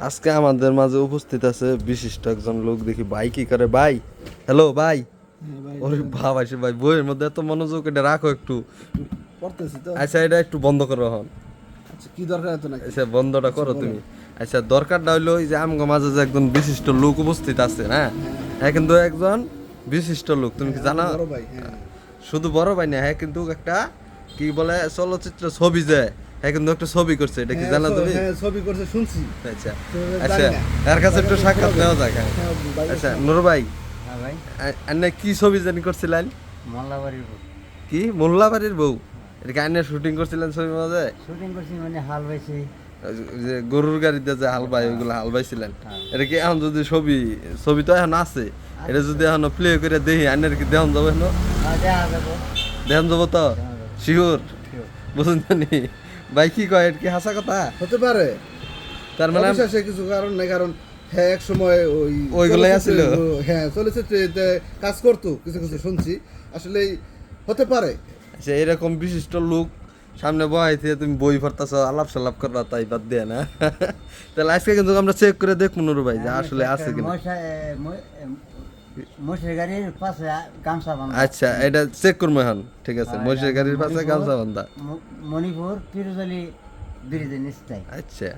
আজকে আমাদের মাঝে উপস্থিত আছে বিশিষ্ট একজন লোক, দেখি ভাই কি করে। ভাই, হ্যালো ভাই। ওরে ভাব আসে ভাই, বইয়ের মধ্যে এত মনোযোগ, এটা রাখো একটু। পড়তেছি তো। আচ্ছা, এটা একটু বন্ধ করো হন। আচ্ছা, কি দরকার এত নাকি? আচ্ছা, বন্ধটা করো তুমি। আচ্ছা, দরকারটা হইলো এই যে আমগো মাঝে যে একজন বিশিষ্ট লোক উপস্থিত আছে, হ্যাঁ, হ্যাঁ কিন্তু একজন বিশিষ্ট লোক, তুমি কি জানো? বড় ভাই, হ্যাঁ। শুধু বড় ভাই না, হ্যাঁ কিন্তু একটা কি বলে চলচ্চিত্র ছবি যে, হ্যাঁ কিন্তু একটা ছবি করছে, এটা কি জানো তুমি? হ্যাঁ, ছবি করছে শুনছি। আচ্ছা তো আচ্ছা, জানি না। এর কাছে একটু সাক্ষাৎ নেওয়া যাক। হ্যাঁ। হ্যাঁ, ভাই, আচ্ছা নুর ভাই, হ্যাঁ ভাই, আপনি কি ছবি জানি করছিলেন? মোল্লাবাড়ির কি মোল্লাবাড়ির বউ? এটা কি আইনে শুটিং করছিলেন ছবির মাঝে? শুটিং করছি, মানে হাল বাইছে। ওই যে গরুর গাড়িতে যে হাল বাই, ওইগুলো হাল বাইছিলেন? হ্যাঁ। এটা কি এখন যদি ছবি তো এখন আছে, এটা যদি এখন প্লে করে দেখি, আইনের কি দেহন যাবে এখন? দেখা যাবো। দেহন যাবো তো? শিওর? বুঝুন জানি ভাই, কি কয়, এটা কি হাসা কথা? হতে পারে। তার মানে অবিশ্বাসে কিছু কারণ নাই, কারণ হ্যাঁ এক সময় ওইগুলাই আছিল। হ্যাঁ, চলচ্চিত্রে কাজ করতো, কিছু কিছু শুনছি। আসলে হতে পারে। আচ্ছা, এরকম বিশিষ্ট লোক সামনে বহাই থেকে তুমি বই পড়তেছ, আলাপ সালাপ করবা, তাই বাদ দিয়ে না। তাহলে আজকে কিন্তু আমরা চেক করে দেখবো নুর ভাই যে আসলে আছে কিনা। মশের গাড়ির পাশে গামছা বান্ধা। আচ্ছা, এটা চেক করবো এখন। ঠিক আছে, হ্যাঁ, মহিষের এটা গাড়ির পাশে গামছা বান্ধা। মণিপুর পিরোজলি ব্রিজের নিচটাই। আচ্ছা